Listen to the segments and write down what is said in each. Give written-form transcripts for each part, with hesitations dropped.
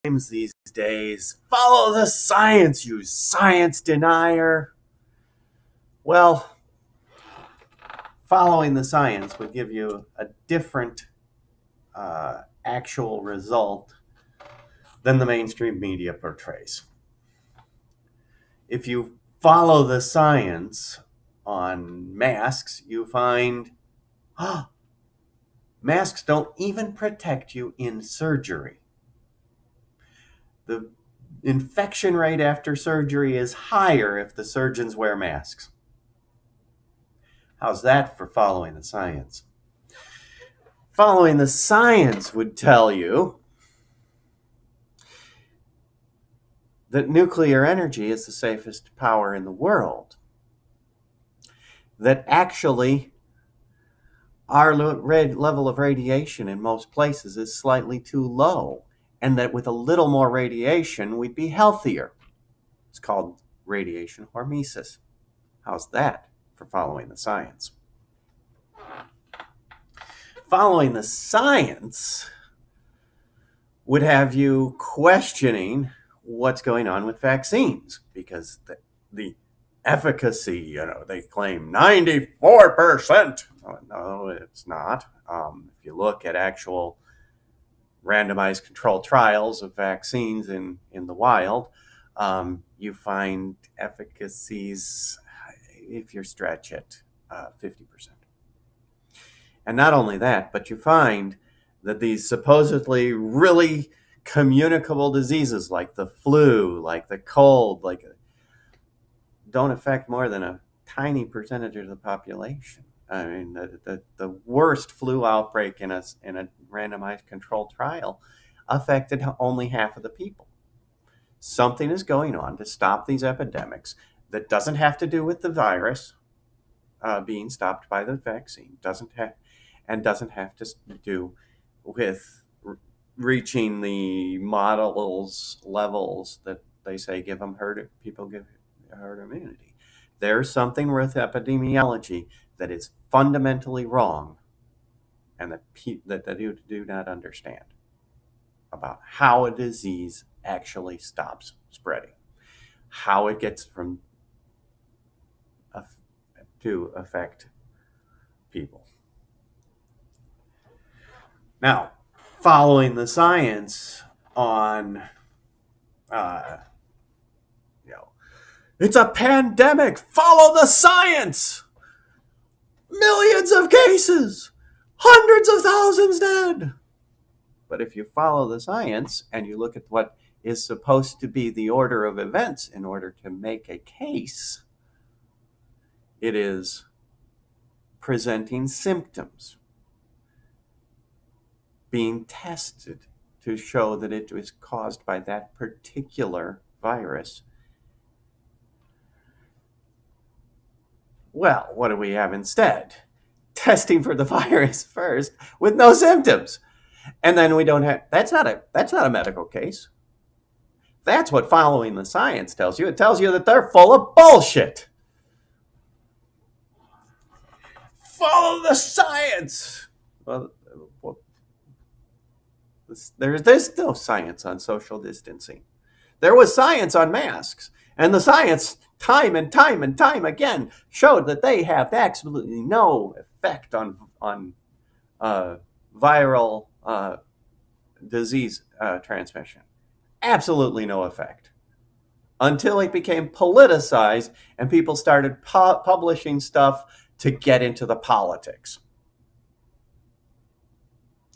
These days. Follow the science, you science denier. Well, following the science would give you a different actual result than the mainstream media portrays. If you follow the science on masks, you find masks don't even protect you in surgery. The infection rate after surgery is higher if the surgeons wear masks. How's that for following the science? Following the science would tell you that nuclear energy is the safest power in the world. That actually our level of radiation in most places is slightly too low, and that with a little more radiation, we'd be healthier. It's called radiation hormesis. How's that for following the science? Following the science would have you questioning what's going on with vaccines, because the efficacy, they claim 94%. No, it's not. If you look at actual randomized controlled trials of vaccines in the wild, you find efficacies, if you stretch it, 50%. And not only that, but you find that these supposedly really communicable diseases like the flu, like the cold, don't affect more than a tiny percentage of the population. I mean, the worst flu outbreak in a randomized controlled trial affected only half of the people. Something is going on to stop these epidemics that doesn't have to do with the virus being stopped by the vaccine, doesn't have to do with reaching the models levels that they say give them herd immunity. There's something with epidemiology that is fundamentally wrong, and that you do not understand about how a disease actually stops spreading, how it gets from to affect people. Now, following the science on, it's a pandemic. Follow the science. Millions of cases, hundreds of thousands dead. But if you follow the science and you look at what is supposed to be the order of events in order to make a case, it is presenting symptoms, being tested to show that it was caused by that particular virus. Well, what do we have instead? Testing for the virus first with no symptoms. And then we don't have, that's not a medical case. That's what following the science tells you. It tells you that they're full of bullshit. Follow the science. Well, there's no science on social distancing. There was science on masks, and the science time and time and time again showed that they have absolutely no effect on viral disease transmission. Absolutely no effect. Until it became politicized and people started publishing stuff to get into the politics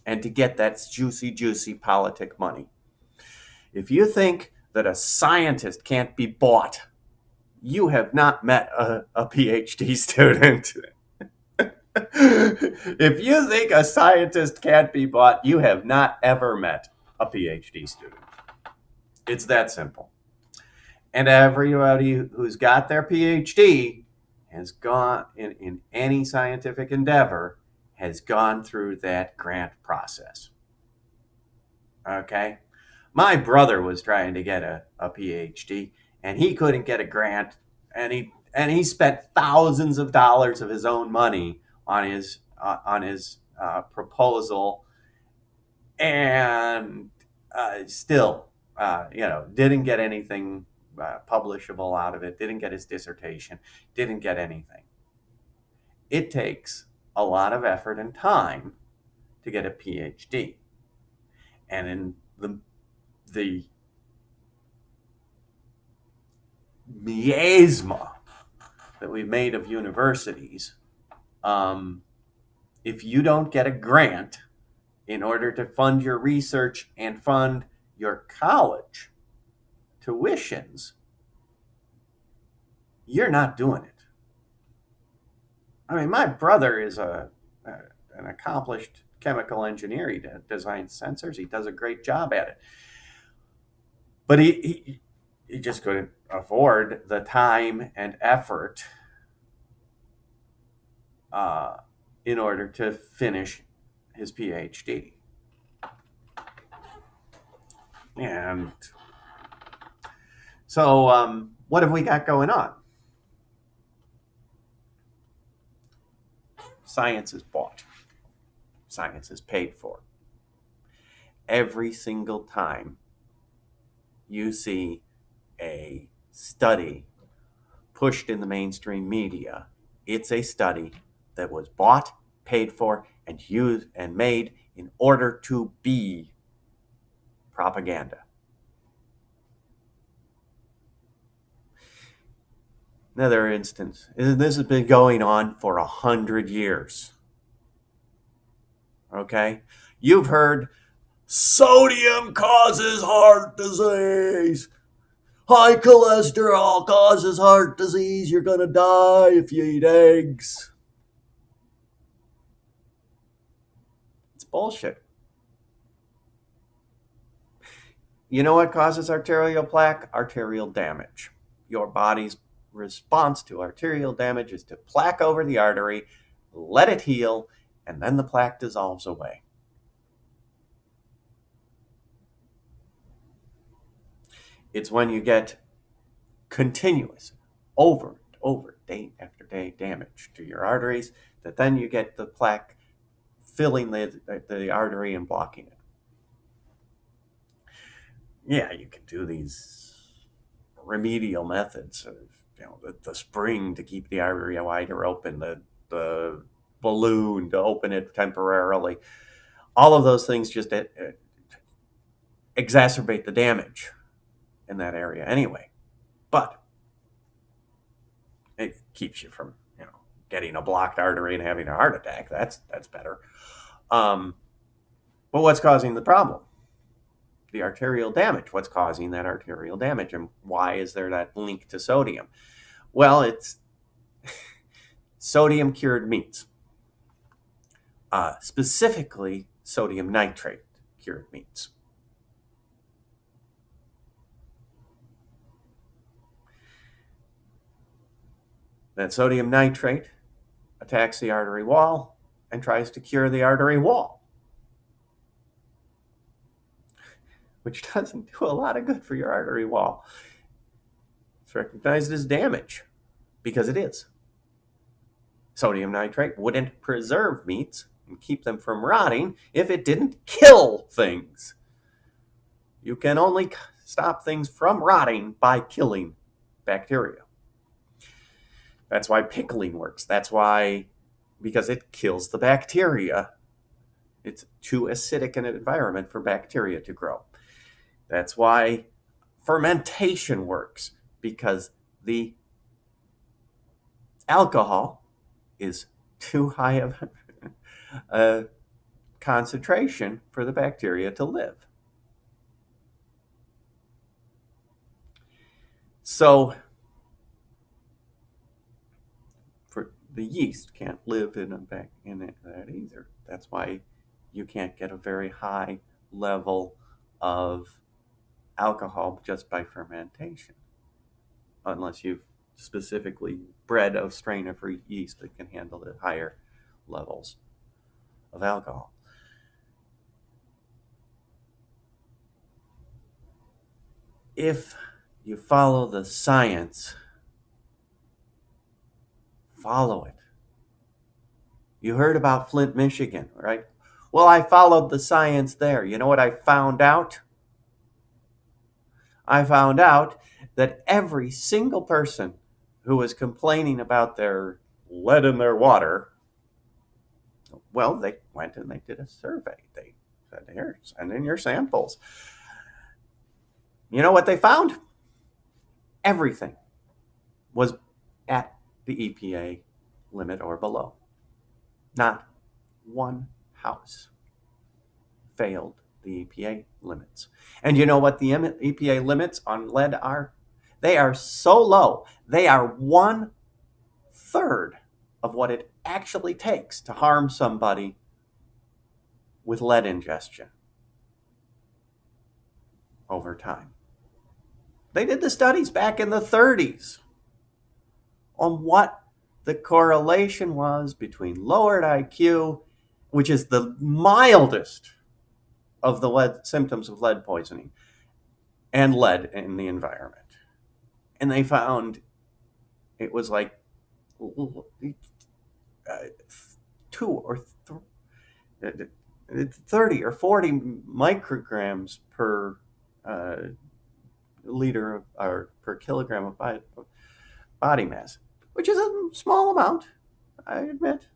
and to get that juicy politic money. If you think that a scientist can't be bought, you have not met a PhD student. If you think a scientist can't be bought, you have not ever met a PhD student. It's that simple. And everybody who's got their PhD has gone in any scientific endeavor has gone through that grant process. Okay? My brother was trying to get a PhD, and he couldn't get a grant, and he spent thousands of dollars of his own money on his proposal, and still didn't get anything publishable out of it, didn't get his dissertation, didn't get anything. It takes a lot of effort and time to get a PhD. And in the miasma that we've made of universities, um, if you don't get a grant in order to fund your research and fund your college tuitions, you're not doing it. I mean, my brother is an accomplished chemical engineer. He designs sensors. He does a great job at it. But he just couldn't afford the time and effort uh, in order to finish his PhD. And so, what have we got going on? Science is bought, science is paid for. Every single time you see a study pushed in the mainstream media, it's a study that was bought, paid for, and used and made in order to be propaganda. Another instance, this has been going on for 100 years. Okay? You've heard sodium causes heart disease. High cholesterol causes heart disease. You're going to die if you eat eggs. It's bullshit. You know what causes arterial plaque? Arterial damage. Your body's response to arterial damage is to plaque over the artery, let it heal, and then the plaque dissolves away. It's when you get continuous, over and over, day after day damage to your arteries that then you get the plaque filling the artery and blocking it. Yeah, you can do these remedial methods of, the spring to keep the artery wider open, the balloon to open it temporarily. All of those things just exacerbate the damage in that area anyway. But it keeps you from, getting a blocked artery and having a heart attack. That's better. But what's causing the problem? The arterial damage. What's causing that arterial damage, and why is there that link to sodium? Well, it's sodium cured meats, specifically sodium nitrate cured meats. That sodium nitrate attacks the artery wall and tries to cure the artery wall, which doesn't do a lot of good for your artery wall. It's recognized as damage because it is. Sodium nitrate wouldn't preserve meats and keep them from rotting if it didn't kill things. You can only stop things from rotting by killing bacteria. That's why pickling works. Because it kills the bacteria. It's too acidic an environment for bacteria to grow. That's why fermentation works, because the alcohol is too high of a concentration for the bacteria to live. So the yeast can't live in that either. That's why you can't get a very high level of alcohol just by fermentation, unless you've specifically bred a strain of yeast that can handle the higher levels of alcohol. If you follow the science, follow it. You heard about Flint, Michigan, right? Well, I followed the science there. You know what I found out? I found out that every single person who was complaining about their lead in their water, well, they went and they did a survey. They said, here, send in your samples. You know what they found? Everything was at the EPA limit or below. Not one house failed the EPA limits. And you know what the EPA limits on lead are? They are so low. They are 1/3 of what it actually takes to harm somebody with lead ingestion over time. They did the studies back in the 30s on what the correlation was between lowered IQ, which is the mildest of the lead symptoms of lead poisoning, and lead in the environment. And they found it was like 2 or 30 or 40 micrograms per liter or per kilogram of body mass, which is a small amount, I admit.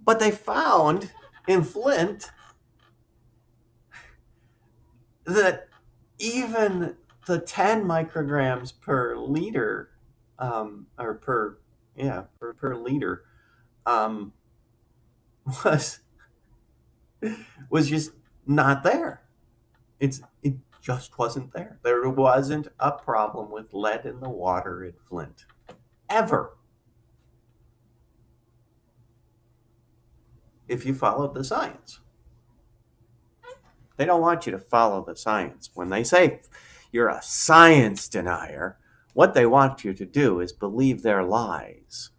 But they found in Flint that even the 10 micrograms per liter, or per liter, um, was just not there. It just wasn't there. There wasn't a problem with lead in the water at Flint ever. If you followed the science. They don't want you to follow the science. When they say you're a science denier, what they want you to do is believe their lies,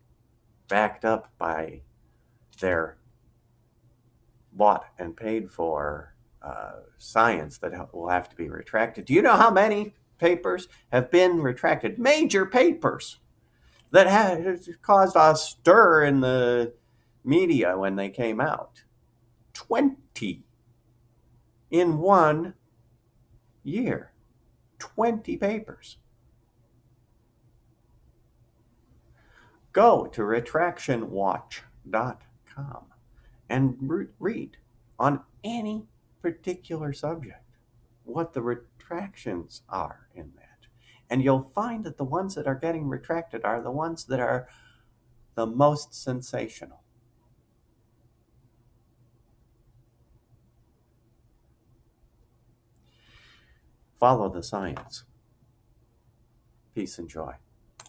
backed up by their bought and paid for science that will have to be retracted. Do you know how many papers have been retracted? Major papers that have caused a stir in the media when they came out. 20 in 1 year. 20 papers. Go to retractionwatch.com and read on any particular subject what the retractions are in that. And you'll find that the ones that are getting retracted are the ones that are the most sensational. Follow the science. Peace and joy.